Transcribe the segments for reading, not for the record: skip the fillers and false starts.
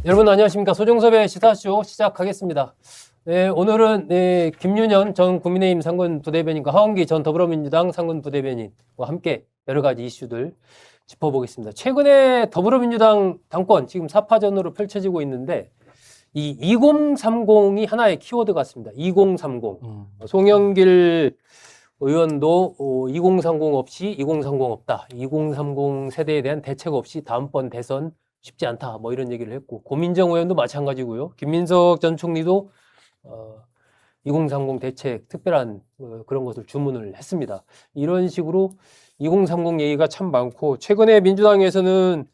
여러분 안녕하십니까. 소정섭의 시사쇼 시작하겠습니다. 네, 오늘은 김윤현 전 국민의힘 상근 부대변인과 하원기 전 더불어민주당 상근 부대변인과 함께 여러 가지 이슈들 짚어보겠습니다. 최근에 더불어민주당 당권 지금 4파전으로 펼쳐지고 있는데 이 2030이 하나의 키워드 같습니다. 2030. 송영길 의원도 2030 없이 2030 없다. 2030 세대에 대한 대책 없이 다음번 대선 쉽지 않다. 뭐 이런 얘기를 했고, 고민정 의원도 마찬가지고요. 김민석 전 총리도 2030 대책 특별한 그런 것을 주문을 했습니다. 이런 식으로 2030 얘기가 참 많고, 최근에 민주당에서는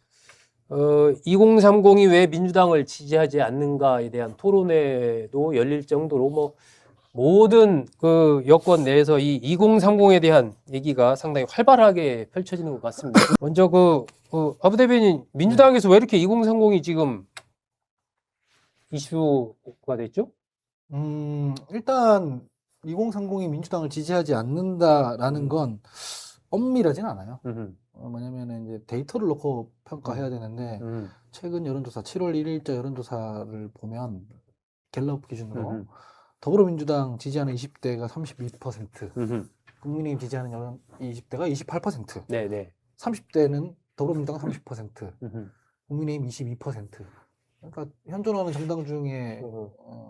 2030이 왜 민주당을 지지하지 않는가에 대한 토론회도 열릴 정도로 뭐 모든 그 여권 내에서 이 2030에 대한 얘기가 상당히 활발하게 펼쳐지는 것 같습니다. 먼저 아부 대변인, 민주당에서 왜 이렇게 2030이 지금 이슈가 됐죠? 일단 2030이 민주당을 지지하지 않는다라는 건 엄밀하진 않아요. 뭐냐면은 이제 데이터를 놓고 평가해야 되는데 최근 여론조사 7월 1일자 여론조사를 보면 갤럽 기준으로 더불어민주당 지지하는 20대가 32%, 국민의힘 지지하는 20대가 28%, 네네. 30대는 더불어민주당 30%, 국민의힘 22%. 그러니까 현존하는 정당 중에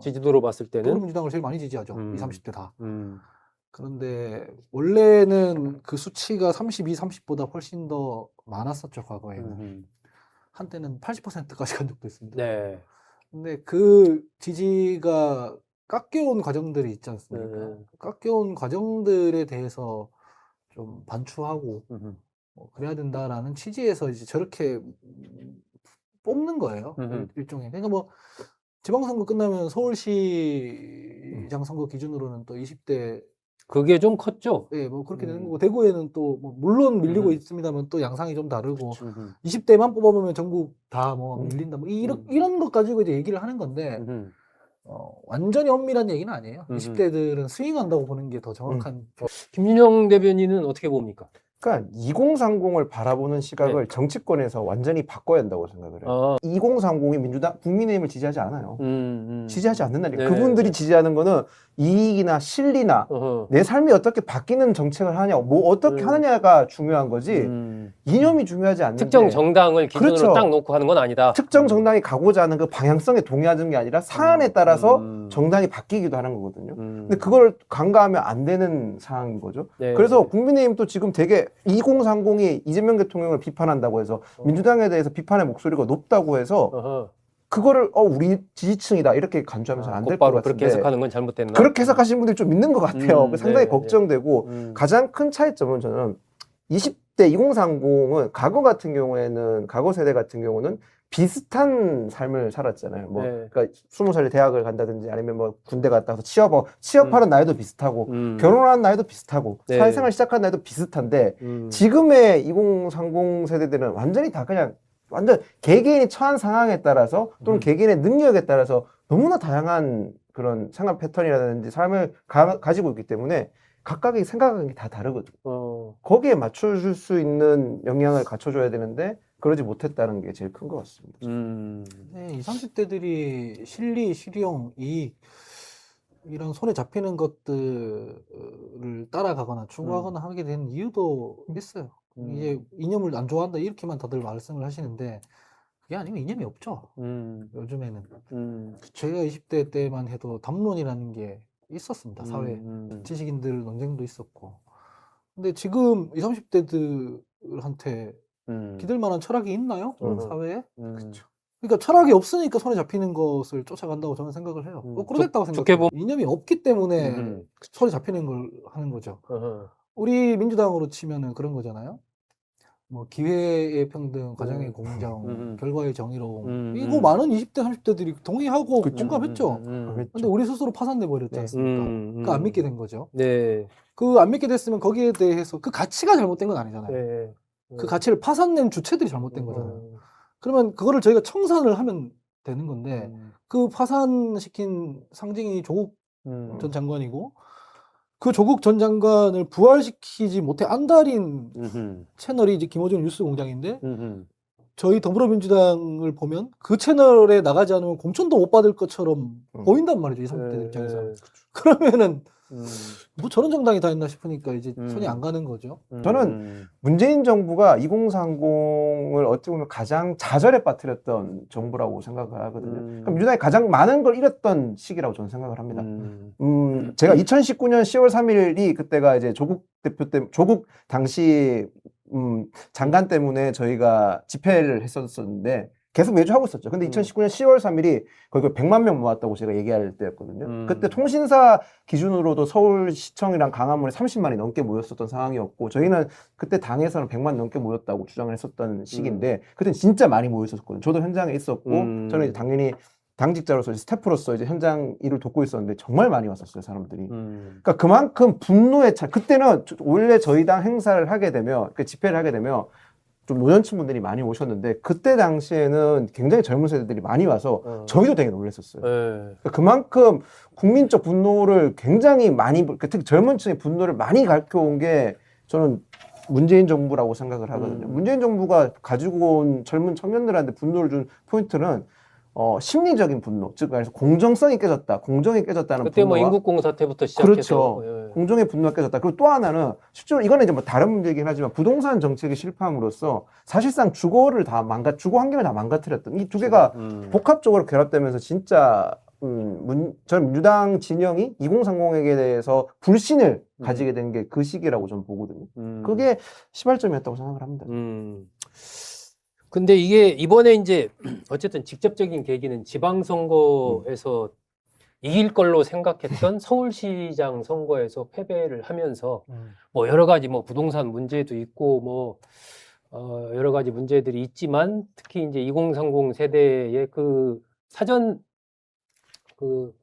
지지도로 봤을 때는 더불어민주당을 제일 많이 지지하죠. 20, 30대 다. 그런데 원래는 그 수치가 32, 30보다 훨씬 더 많았었죠, 과거에는. 한때는 80%까지 간 적도 있습니다. 네. 근데 그 지지가 깎여온 과정들이 있지 않습니까? 깎여온 과정들에 대해서 좀 반추하고 그래야 된다라는 취지에서 이제 저렇게 뽑는 거예요. 일종의. 그러니까 뭐 지방선거 끝나면 서울시장 선거 기준으로는 또 20대 그게 좀 컸죠? 예, 뭐 그렇게 되는 거고, 대구에는 또 뭐 물론 밀리고 있습니다만 또 양상이 좀 다르고, 그쵸. 20대만 뽑아보면 전국 다 뭐 밀린다, 뭐 이런 것 가지고 이제 얘기를 하는 건데, 완전히 엄밀한 얘기는 아니에요. 20대들은 스윙한다고 보는 게 더 정확한. 김윤영 대변인은 어떻게 봅니까? 그러니까 2030을 바라보는 시각을 정치권에서 완전히 바꿔야 한다고 생각을 해요. 2030이 민주당, 국민의힘을 지지하지 않아요. 지지하지 않는다니까. 네. 그분들이 지지하는 거는 이익이나 실리나 내 삶이 어떻게 바뀌는 정책을 하냐, 뭐 어떻게 하느냐가 중요한 거지 이념이 중요하지 않는데 특정 정당을 기준으로 그렇죠. 딱 놓고 하는 건 아니다. 특정 정당이 가고자 하는 그 방향성에 동의하는 게 아니라 사안에 따라서 정당이 바뀌기도 하는 거거든요. 근데 그걸 간과하면 안 되는 상황인 거죠. 네. 그래서 국민의힘도 지금 되게 2030이 이재명 대통령을 비판한다고 해서 민주당에 대해서 비판의 목소리가 높다고 해서 그거를 우리 지지층이다 이렇게 간주하면서 안 될 것 같은데 그렇게 해석하는 건 잘못됐나? 그렇게 해석하시는 분들이 좀 있는 것 같아요. 상당히 네, 걱정되고 가장 큰 차이점은 저는 20대 2030은 과거 세대 같은 경우는 비슷한 삶을 살았잖아요. 뭐, 네. 그러니까 20살에 대학을 간다든지 아니면 뭐 군대 갔다 와서 취업하는 나이도 비슷하고 결혼하는 나이도 비슷하고 네. 사회생활 시작하는 나이도 비슷한데 지금의 2030 세대들은 완전히 다 그냥 완전 개개인이 처한 상황에 따라서 또는 개개인의 능력에 따라서 너무나 다양한 그런 생활 패턴이라든지 삶을 가지고 있기 때문에 각각의 생각하는 게 다 다르거든요. 거기에 맞춰줄 수 있는 영향을 갖춰줘야 되는데 그러지 못했다는 게 제일 큰 것 같습니다. 네, 20, 30대들이 실리, 실용, 이익 이런 손에 잡히는 것들을 따라가거나 추구하거나 하게 된 이유도 있어요. 이제 이념을 안 좋아한다 이렇게만 다들 말씀을 하시는데 그게 아니면 이념이 없죠. 요즘에는. 제가 20대 때만 해도 담론이라는 게 있었습니다. 사회에. 지식인들 논쟁도 있었고. 근데 지금 20, 30대들한테 기댈 만한 철학이 있나요? 사회에? 그렇죠. 그러니까 철학이 없으니까 손에 잡히는 것을 쫓아간다고 저는 생각을 해요. 거꾸로 됐다고 생각해요. 이념이 없기 때문에 손에 잡히는 걸 하는 거죠. 우리 민주당으로 치면은 그런 거잖아요. 뭐 기회의 평등, 가정의 공정, 결과의 정의로움. 이거 많은 20대, 30대들이 동의하고 공감했죠. 근데 우리 스스로 파산돼 버렸지 않습니까? 그거 안 믿게 된 거죠. 네. 그 안 믿게 됐으면 거기에 대해서 그 가치가 잘못된 건 아니잖아요. 네. 그 가치를 파산낸 주체들이 잘못된 거잖아요. 그러면 그거를 저희가 청산을 하면 되는 건데 그 파산시킨 상징이 조국 전 장관이고 그 조국 전 장관을 부활시키지 못해 안달인 채널이 이제 김어준 뉴스공장인데 저희 더불어민주당을 보면 그 채널에 나가지 않으면 공천도 못 받을 것처럼 보인단 말이죠. 20, 30대들 입장에서. 그러면은 뭐 저런 정당이 다 있나 싶으니까 이제 손이 안 가는 거죠. 저는 문재인 정부가 2030을 어떻게 보면 가장 좌절에 빠뜨렸던 정부라고 생각을 하거든요. 그러니까 민주당이 가장 많은 걸 잃었던 시기라고 저는 생각을 합니다. 제가 2019년 10월 3일이 그때가 이제 조국 대표 때, 조국 당시 장관 때문에 저희가 집회를 했었는데 계속 매주 하고 있었죠. 근데 2019년 10월 3일이 거의 100만 명 모았다고 제가 얘기할 때였거든요. 그때 통신사 기준으로도 서울시청이랑 강화문에 30만이 넘게 모였었던 상황이었고 저희는 그때 당에서는 100만 넘게 모였다고 주장을 했었던 시기인데 그때 진짜 많이 모였었거든요. 저도 현장에 있었고 저는 이제 당연히 당직자로서 이제 스태프로서 이제 현장 일을 돕고 있었는데 정말 많이 왔었어요, 사람들이. 그러니까 그만큼 분노의 차. 그때는 원래 저희 당 행사를 하게 되면 그 집회를 하게 되면 좀 노년층 분들이 많이 오셨는데 그때 당시에는 굉장히 젊은 세대들이 많이 와서 저희도 되게 놀랐었어요. 그러니까 그만큼 국민적 분노를 굉장히 많이 특히 젊은 층의 분노를 많이 가르쳐온 게 저는 문재인 정부라고 생각을 하거든요. 문재인 정부가 가지고 온 젊은 청년들한테 분노를 준 포인트는 심리적인 분노, 즉 그래서 공정성이 깨졌다, 공정이 깨졌다는 그때 분노와 뭐 인국공 사태부터 시작해서 그렇죠. 공정의 분노가 깨졌다. 그리고 또 하나는 실제로 이거는 이제 뭐 다른 문제이긴 하지만 부동산 정책의 실패함으로써 사실상 주거 환경을 다 망가뜨렸던 이 두 개가 복합적으로 결합되면서 진짜 저는 민주당 진영이 2030에게 대해서 불신을 가지게 된 게 그 시기라고 저는 보거든요. 그게 시발점이었다고 생각을 합니다. 근데 이게 이번에 이제 어쨌든 직접적인 계기는 지방선거에서 이길 걸로 생각했던 서울시장 선거에서 패배를 하면서 뭐 여러 가지 뭐 부동산 문제도 있고 뭐 여러 가지 문제들이 있지만 특히 이제 2030 세대의 그 사전 그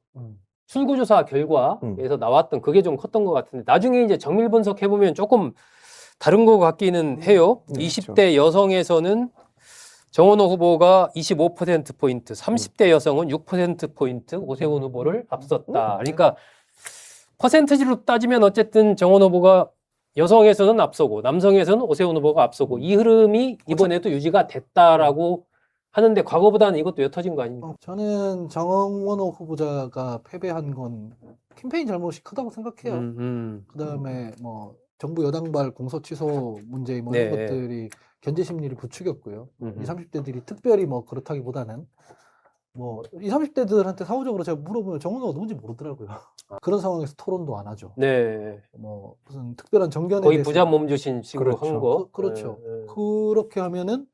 출구조사 결과에서 나왔던 그게 좀 컸던 것 같은데 나중에 이제 정밀 분석해 보면 조금 다른 것 같기는 해요. 20대 여성에서는 정원호 후보가 25%포인트, 30대 여성은 6%포인트 오세훈 후보를 앞섰다. 그러니까 퍼센트지로 따지면 어쨌든 정원호 후보가 여성에서는 앞서고 남성에서는 오세훈 후보가 앞서고 이 흐름이 이번에도 유지가 됐다라고 하는데 과거보다는 이것도 옅어진 거 아닙니까? 저는 정원호 후보자가 패배한 건 캠페인 잘못이 크다고 생각해요. 그다음에 뭐 정부 여당발 공소 취소 문제 뭐 이런 네. 것들이 견제 심리를 부추겼고요. 20, 30대들이 특별히 뭐 그렇다기보다는 뭐 20, 30대들한테 사후적으로 제가 물어보면 정원호가 누군지 모르더라고요. 그런 상황에서 토론도 안 하죠. 네. 뭐 무슨 특별한 정견에 거의 대해서 부자 몸주신 식으로 한 거. 그렇죠. 네. 그렇게 하면은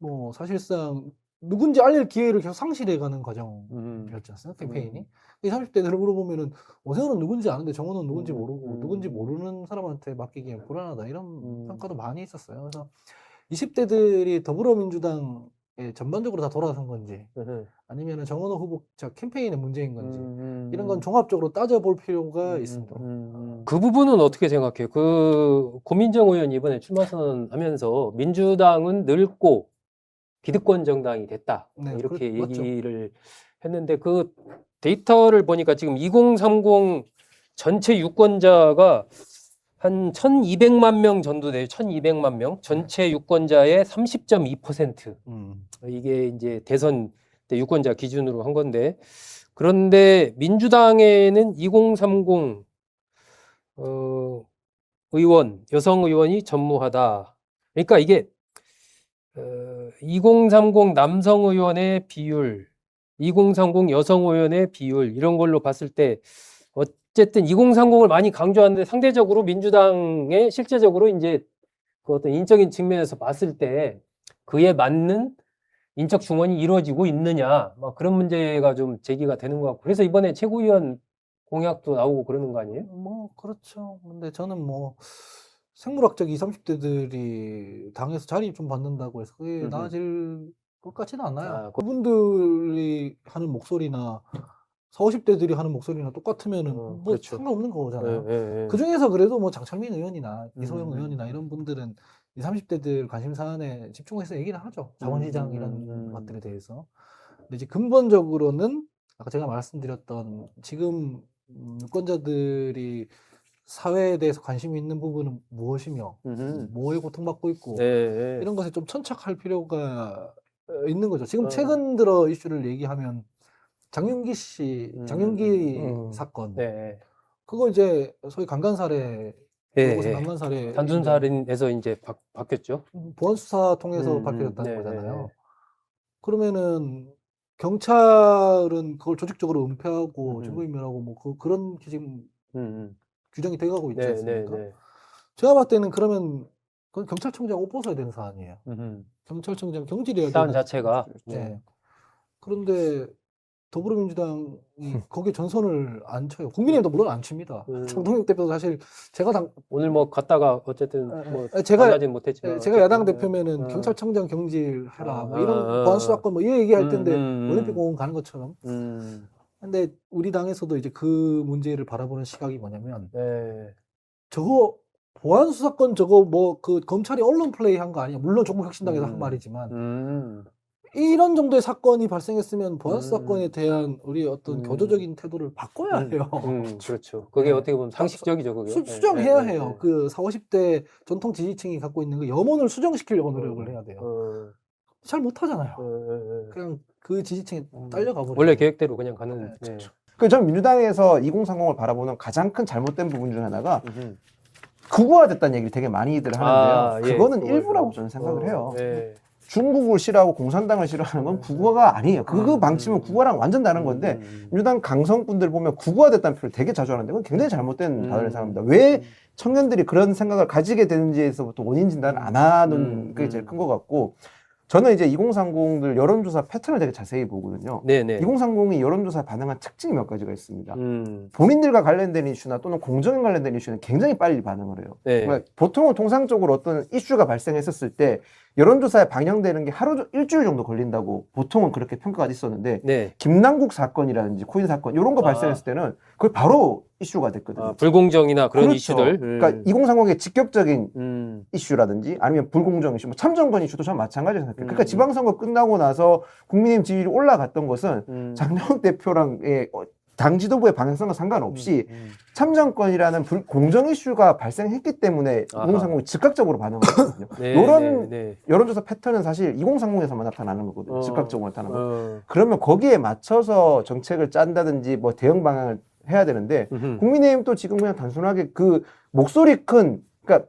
뭐 사실상 누군지 알릴 기회를 계속 상실해가는 과정이었지 않습니까? 캠페인이. 20, 30대들을 물어보면은 오세훈은 누군지 아는데 정원은 누군지 모르고 누군지 모르는 사람한테 맡기기엔 불안하다 이런 평가도 많이 있었어요. 그래서 20대들이 더불어민주당에 전반적으로 다 돌아선 건지 아니면은 정원호 후보 캠페인의 문제인 건지 이런 건 종합적으로 따져볼 필요가 있습니다. 그 부분은 어떻게 생각해요? 그 고민정 의원이 이번에 출마 선언하면서 민주당은 늙고 기득권 정당이 됐다. 네, 이렇게 맞죠. 얘기를 했는데 그 데이터를 보니까 지금 2030 전체 유권자가 한 1200만 명 정도 돼요. 1200만 명. 전체 유권자의 30.2%. 이게 이제 대선 때 유권자 기준으로 한 건데 그런데 민주당에는 2030 의원, 여성 의원이 전무하다. 그러니까 이게 2030 남성 의원의 비율, 2030 여성 의원의 비율 이런 걸로 봤을 때 어쨌든 2030을 많이 강조하는데 상대적으로 민주당에 실제적으로 이제 그 어떤 인적인 측면에서 봤을 때 그에 맞는 인적 중원이 이루어지고 있느냐 막 그런 문제가 좀 제기가 되는 것 같고 그래서 이번에 최고위원 공약도 나오고 그러는 거 아니에요? 뭐 그렇죠. 근데 저는 뭐 생물학적 20, 30대들이 당에서 자리 좀 받는다고 해서 그게 나아질 것 같지는 않아요. 그분들이 하는 목소리나 40, 50대들이 하는 목소리나 똑같으면은 뭐 그렇죠. 상관없는 거잖아요. 예. 그 중에서 그래도 뭐 장창민 의원이나 이소영 의원이나 이런 분들은 20, 30대들 관심 사안에 집중해서 얘기를 하죠. 자본시장 이런 것들에 대해서. 근데 이제 근본적으로는 아까 제가 말씀드렸던 지금 유권자들이 사회에 대해서 관심이 있는 부분은 무엇이며 뭐에 고통받고 있고 네. 이런 것에 좀 천착할 필요가 있는 거죠. 지금 어. 최근 들어 이슈를 얘기하면 장윤기 씨, 장윤기 사건 네. 그거 이제 소위 강간살해 예, 여고생 예. 강간살해 단순살인에서 이제 바뀌었죠. 보안 수사 통해서 음, 밝혀졌다는 네, 거잖아요. 네, 네. 그러면은 경찰은 그걸 조직적으로 은폐하고 음. 증거인멸하고 뭐 그런 지금 음. 규정이 돼가고 있지 네, 네, 않습니까? 네. 제가 봤을 때는 그러면 그건 경찰청장 옷 벗어야 되는 사안이에요. 음. 경찰청장 경질해야 사안 되는 자체가. 네. 그런데 더불어민주당이 거기에 전선을 안 쳐요. 국민의힘도 물론 안 칩니다. 장동혁 대표도 사실 제가 오늘 뭐 갔다가 어쨌든 뭐 제가 만나진 못했지만 제가 야당 어쨌든, 대표면은 경찰청장 경질해라 뭐 아, 이런 보안수사권 뭐 이 얘기할 텐데 음. 올림픽공원 가는 것처럼. 근데 우리 당에서도 이제 그 문제를 바라보는 시각이 뭐냐면 네. 저거 보안수사권 저거 뭐 그 검찰이 언론 플레이 한 거 아니야? 물론 종북혁신당에서 한 말이지만 이런 정도의 사건이 발생했으면 보안수사권에 대한 우리 어떤 교조적인 태도를 바꿔야 해요. 그렇죠. 그게 네. 어떻게 보면 상식적이죠, 그게. 수정해야 네, 해요. 네. 그 40, 50대 전통 지지층이 갖고 있는 그 염원을 수정시키려고 노력을 해야 돼요. 잘 못하잖아요. 그냥 그 지지층에 딸려가 버려요. 원래 계획대로 그냥 가는. 네, 그 전 민주당에서 2030을 바라보는 가장 큰 잘못된 부분 중 하나가 극우화됐다는 얘기를 되게 많이들 하는데요. 예, 그거는 그거죠. 일부라고 저는 생각을 해요. 네. 중국을 싫어하고 공산당을 싫어하는 건 국어가 아니에요. 그 방침은 국어랑 완전 다른 건데 민주당 강성분들 보면 국어화됐다는 표현을 되게 자주 하는데 그건 굉장히 잘못된 단어를 생각합니다. 왜 청년들이 그런 생각을 가지게 되는지에서부터 원인 진단을 안 하는 게 제일 큰 것 같고 저는 이제 2030들 여론조사 패턴을 되게 자세히 보거든요. 네네. 2030이 여론조사 반응한 특징이 몇 가지가 있습니다. 음. 본인들과 관련된 이슈나 또는 공정에 관련된 이슈는 굉장히 빨리 반응을 해요. 네. 그러니까 보통은 통상적으로 어떤 이슈가 발생했었을 때 여론조사에 반영되는 게 일주일 정도 걸린다고 보통은 그렇게 평가가 있었는데 네. 김남국 사건이라든지 코인 사건 이런 거 발생했을 때는 그걸 바로 이슈가 됐거든요. 불공정이나 그런 그렇죠. 이슈들. 그러니까 2030의 직접적인 이슈라든지 아니면 불공정 이슈, 뭐 참정권 이슈도 전 마찬가지로 생각해요. 그러니까 지방선거 끝나고 나서 국민의힘 지지율이 올라갔던 것은 장동혁 대표랑의 당 지도부의 방향성과 상관없이 참정권이라는 공정 이슈가 발생했기 때문에 2030이 즉각적으로 반응하거든요. 이런 여론조사 패턴은 사실 2030에서만 나타나는 거거든요. 즉각적으로 나타나는 거. 그러면 거기에 맞춰서 정책을 짠다든지 뭐 대응 방향을 해야 되는데 국민의힘도 지금 그냥 단순하게 그 목소리 큰 그러니까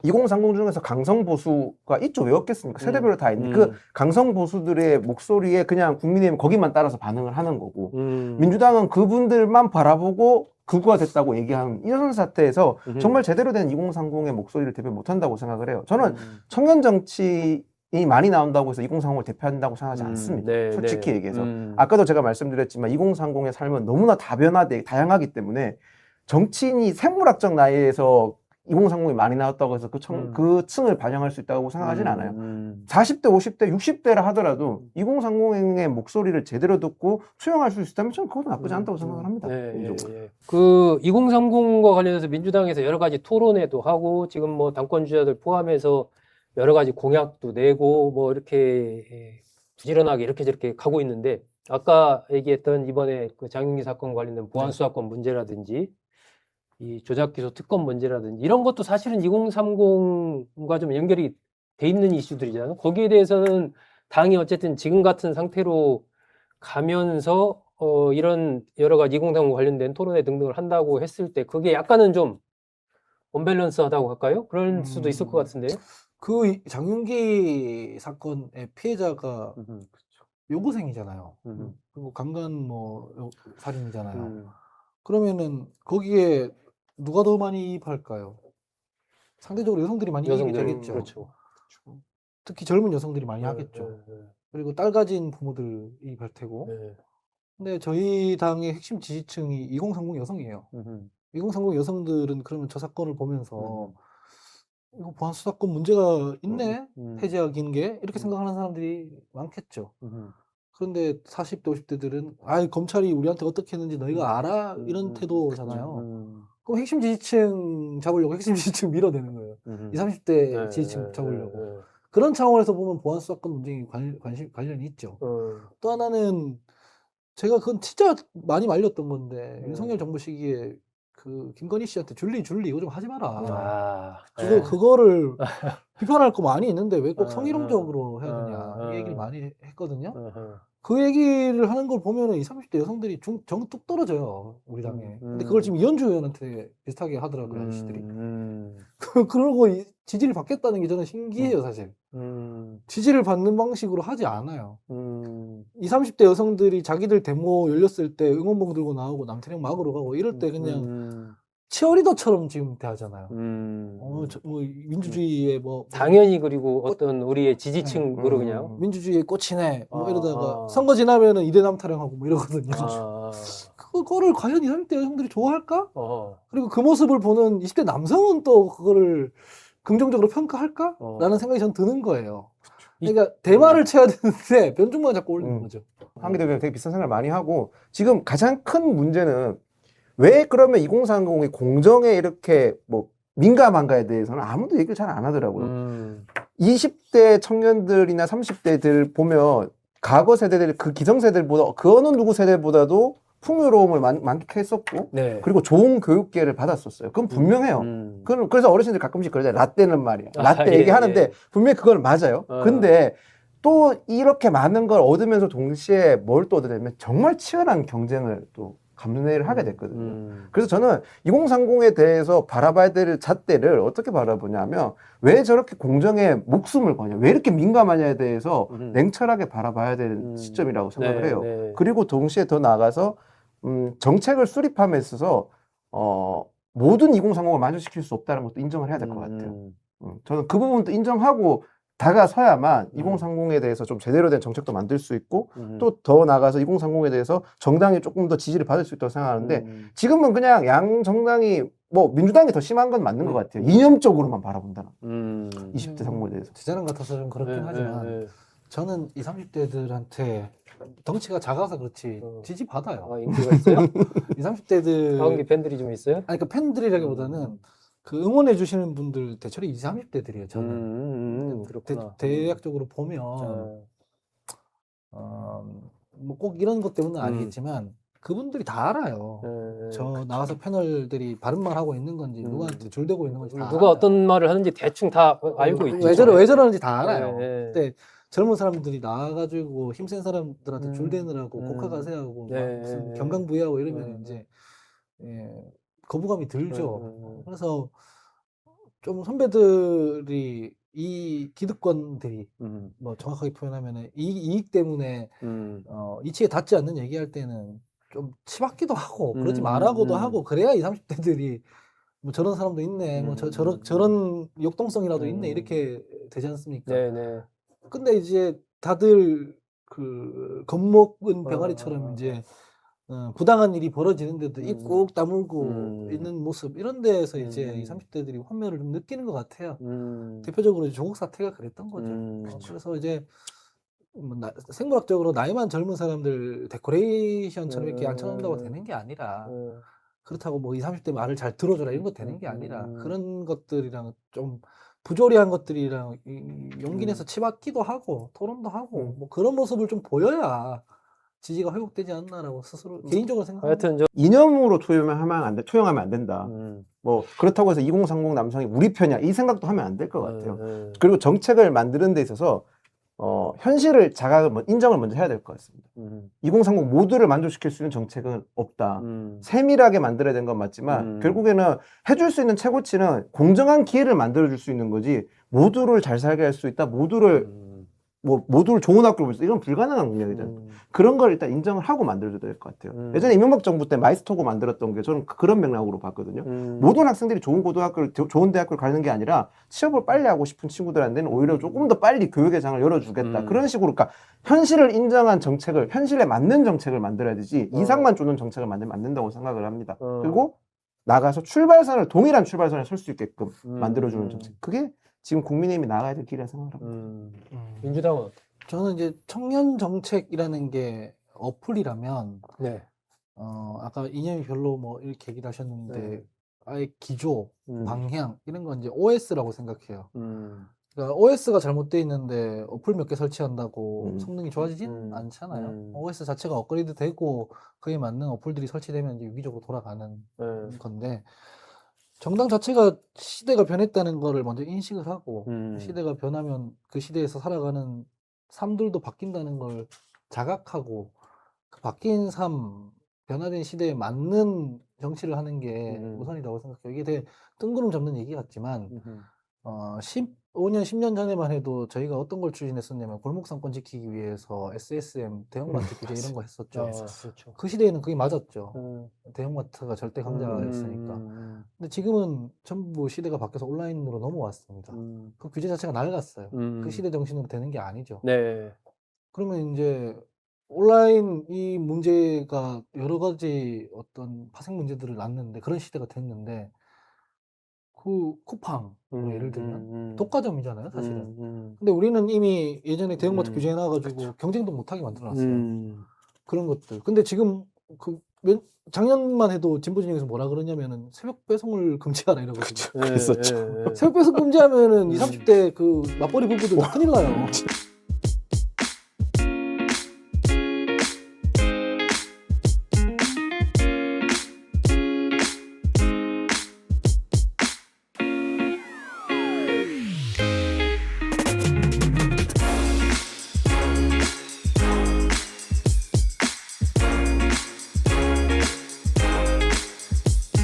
2030 중에서 강성 보수가 있죠. 왜 없겠습니까? 세대별로 다 있는데 그 강성 보수들의 목소리에 그냥 국민의힘 거기만 따라서 반응을 하는 거고 민주당은 그분들만 바라보고 극우화됐다고 얘기하는 이런 사태에서 정말 제대로 된 2030의 목소리를 대표 못한다고 생각을 해요. 저는 청년 정치 이 많이 나온다고 해서 2030을 대표한다고 생각하지 않습니다. 솔직히 얘기해서. 아까도 제가 말씀드렸지만 2030의 삶은 너무나 다양하기 때문에 정치인이 생물학적 나이에서 2030이 많이 나왔다고 해서 그 층을 반영할 수 있다고 생각하진 않아요. 40대, 50대, 60대라 하더라도 2030의 목소리를 제대로 듣고 수용할 수 있다면 저는 그것도 나쁘지 않다고 생각을 합니다. 그 2030과 관련해서 민주당에서 여러 가지 토론회도 하고 지금 뭐 당권 주자들 포함해서 여러 가지 공약도 내고 뭐 이렇게 부지런하게 이렇게 저렇게 가고 있는데 아까 얘기했던 이번에 그 장윤기 사건 관련된 보안 수사권 문제라든지 이 조작 기소 특검 문제라든지 이런 것도 사실은 2030과 좀 연결이 돼 있는 이슈들이잖아요. 거기에 대해서는 당이 어쨌든 지금 같은 상태로 가면서 이런 여러 가지 2030 관련된 토론회 등등을 한다고 했을 때 그게 약간은 좀 언밸런스하다고 할까요? 그럴 수도 있을 것 같은데요. 그 장윤기 사건의 피해자가 여고생이잖아요. 그리고 강간 뭐 살인이잖아요. 그러면은 거기에 누가 더 많이 이입할까요? 상대적으로 여성들이 많이 이입이 되겠죠. 그렇죠. 특히 젊은 여성들이 많이 하겠죠. 그리고 딸 가진 부모들 이입할 테고. 근데 저희 당의 핵심 지지층이 2030 여성이에요. 2030 여성들은 그러면 저 사건을 보면서 이거 보안 수사권 문제가 있네? 폐지하기는 게? 이렇게 생각하는 사람들이 많겠죠. 그런데 40대, 50대들은 검찰이 우리한테 어떻게 했는지 너희가 알아? 이런 태도잖아요. 그럼 핵심 지지층 잡으려고 핵심 지지층 밀어내는 거예요. 20, 30대 지지층 잡으려고. 그런 차원에서 보면 보안 수사권 문제에 관련이 있죠. 또 하나는 제가 그건 진짜 많이 말렸던 건데 윤석열 정부 시기에 그 김건희 씨한테 줄리 이거 좀 하지 마라. 아, 그거를 비판할 거 많이 있는데 왜 꼭 아, 성희롱적으로 해야 되냐 아, 이 얘기를 많이 했거든요. 어허. 그 얘기를 하는 걸 보면은 20, 30대 여성들이 정 뚝 떨어져요 우리 당에. 근데 그걸 지금 이현주 의원한테 비슷하게 하더라고요 아저씨들이. 그러고 지지를 받겠다는 게 저는 신기해요 사실. 지지를 받는 방식으로 하지 않아요. 20, 30대 여성들이 자기들 데모 열렸을 때 응원봉 들고 나오고 남태령 막으러 가고 이럴 때 그냥 치어리더처럼 지금 대하잖아요. 뭐 민주주의의 뭐 당연히 그리고 어떤 우리의 지지층으로 그냥 민주주의의 꽃이네 뭐 아, 이러다가 아. 선거 지나면은 이대남 타령하고 뭐 이러거든요. 아, 그거를 과연 20, 30대 여성들이 좋아할까? 어, 그리고 그 모습을 보는 20대 남성은 또 그거를 긍정적으로 평가할까? 어. 라는 생각이 전 드는 거예요. 그러니까 대마를 쳐야 되는데 변종만 자꾸 올리는 거죠. 한기 대변인 되게 비슷한 생각을 많이 하고 지금 가장 큰 문제는 왜 그러면 2030이 공정에 이렇게 뭐 민감한가에 대해서는 아무도 얘기를 잘 안 하더라고요. 20대 청년들이나 30대들 보면 과거 세대들 그 기성세대들보다 그 어느 누구 세대보다도 풍요로움을 만끽했었고 네. 그리고 좋은 교육계를 받았었어요. 그건 분명해요. 그래서 어르신들 가끔씩 그러잖아요. 라떼는 말이야. 라떼 예, 얘기하는데 예. 분명히 그건 맞아요. 근데 또 이렇게 많은 걸 얻으면서 동시에 뭘 또 얻으냐면 정말 치열한 경쟁을 또 감내를 하게 됐거든요. 그래서 저는 2030에 대해서 바라봐야 될 잣대를 어떻게 바라보냐면 왜 저렇게 공정에 목숨을 거냐, 왜 이렇게 민감하냐에 대해서 냉철하게 바라봐야 되는 시점이라고 생각을 네, 해요. 네. 그리고 동시에 더 나아가서 정책을 수립함에 있어서 모든 2030을 만족시킬 수 없다는 것도 인정을 해야 될 것 같아요. 저는 그 부분도 인정하고 다가서야만 2030에 대해서 좀 제대로 된 정책도 만들 수 있고 또 더 나아가서 2030에 대해서 정당이 조금 더 지지를 받을 수 있다고 생각하는데 지금은 그냥 양 정당이 뭐 민주당이 더 심한 건 맞는 것 같아요. 이념적으로만 바라본다는 20대 상무에 대해서. 제 자랑 같아서 좀 그렇긴 하지만 저는 20, 30대들한테 덩치가 작아서 그렇지 지지 받아요. 아, 인기가 있어요? 20, 30대들 하원기 팬들이 좀 있어요? 아니, 그러니까 팬들이라기보다는 그 응원해 주시는 분들 대체로 20, 30대들이에요. 저는 그렇구나. 대략적으로 보면 뭐 꼭 이런 것 때문은 아니겠지만 그분들이 다 알아요. 저 나와서 패널들이 바른 말 하고 있는 건지 누구한테 줄대고 있는 건지 다 누가 알아요. 어떤 말을 하는지 대충 다 알고 있죠. 왜 저러는지 다 알아요. 네. 근데 젊은 사람들이 나와가지고 힘센 사람들한테 줄대느라고 곡하가세하고 막 무슨 경강부회하고 이러면 이제 거부감이 들죠. 그래서 좀 선배들이 이 기득권들이 뭐 정확하게 표현하면은 이익 때문에 이치에 닿지 않는 얘기할 때는 좀 치받기도 하고 그러지 말라고도 하고 그래야 20, 30대들이 뭐 저런 사람도 있네 뭐 저런 역동성이라도 있네 이렇게 되지 않습니까? 네네. 근데 이제 다들 그 겁먹은 병아리처럼 이제 부당한 일이 벌어지는데도 입 꾹 다물고 있는 모습 이런 데에서 이제 20, 30대들이 환멸을 좀 느끼는 것 같아요. 대표적으로 조국 사태가 그랬던 거죠. 그래서 이제 뭐 생물학적으로 나이만 젊은 사람들 데코레이션처럼 이렇게 앉혀놓는다고 되는 게 아니라 그렇다고 뭐 20, 30대 말을 잘 들어줘라 이런 거 되는 게 아니라 그런 것들이랑 좀 부조리한 것들이랑 용기 내서 치받기도 하고 토론도 하고 뭐 그런 모습을 좀 보여야 지지가 회복되지 않나라고 스스로 개인적으로 생각합니다. 하여튼 이념으로 투영하면 안 된다. 뭐 그렇다고 해서 2030 남성이 우리 편이야 이 생각도 하면 안 될 것 같아요. 그리고 정책을 만드는 데 있어서 현실을 인정을 먼저 해야 될 것 같습니다. 2030 모두를 만족시킬 수 있는 정책은 없다. 세밀하게 만들어야 되는 건 맞지만 결국에는 해줄 수 있는 최고치는 공정한 기회를 만들어줄 수 있는 거지 모두를 잘 살게 할 수 있다. 모두를 좋은 학교로 볼 수 있다. 이건 불가능한 능력이잖아요. 그런 걸 일단 인정을 하고 만들어줘야 될 것 같아요. 예전에 이명박 정부 때 마이스터고 만들었던 게 저는 그런 맥락으로 봤거든요. 모든 학생들이 좋은 고등학교를, 좋은 대학교를 가는 게 아니라 취업을 빨리 하고 싶은 친구들한테는 오히려 조금 더 빨리 교육의 장을 열어주겠다. 그런 식으로, 그러니까 현실을 인정한 정책을, 현실에 맞는 정책을 만들어야 되지 이상만 주는 정책을 만들면 안 된다고 생각을 합니다. 그리고 나가서 동일한 출발선에 설 수 있게끔 만들어주는 정책. 그게 지금 국민의힘이 나가야 될 길이라 생각합니다. 민주당은 저는 이제 청년 정책이라는 게 어플이라면 네. 아까 이념이 별로 뭐 이렇게 얘기를 하셨는데 아예 기조, 방향 이런 건 이제 OS라고 생각해요. 그러니까 OS가 잘못돼 있는데 어플 몇 개 설치한다고 음. 성능이 좋아지진 않잖아요. 음. OS 자체가 업그레이드 되고 그에 맞는 어플들이 설치되면 이제 유기적으로 돌아가는 네. 건데 정당 자체가 시대가 변했다는 거를 먼저 인식을 하고 음. 시대가 변하면 그 시대에서 살아가는 삶들도 바뀐다는 걸 자각하고 그 바뀐 삶, 변화된 시대에 맞는 정치를 하는 게 우선이라고 생각해요. 이게 되게 뜬구름 잡는 얘기 같지만 15년, 10년 전에만 해도 저희가 어떤 걸 추진했었냐면 골목상권 지키기 위해서 SSM, 대형마트 규제 이런 거 했었죠. 그렇죠. 그 시대에는 그게 맞았죠. 음. 대형마트가 절대 강자였으니까. 음. 근데 지금은 전부 시대가 바뀌어서 온라인으로 넘어왔습니다. 음. 그 규제 자체가 낡았어요. 음. 그 시대 정신으로 되는 게 아니죠. 네. 그러면 이제 온라인 이 문제가 여러 가지 어떤 파생 문제들을 낳는데 그런 시대가 됐는데 그 쿠팡 예를 들면 독과점이잖아요, 사실은. 근데 우리는 이미 예전에 대형마트 규제해놔가지고 경쟁도 못하게 만들어놨어요. 그런 것들. 근데 지금 작년만 해도 진보 진영에서 뭐라 그러냐면은 새벽 배송을 금지하라 이러거든요. 그랬었죠. 새벽 배송 금지하면은 20, 30대 그 맞벌이 부부들 다 큰일 나요.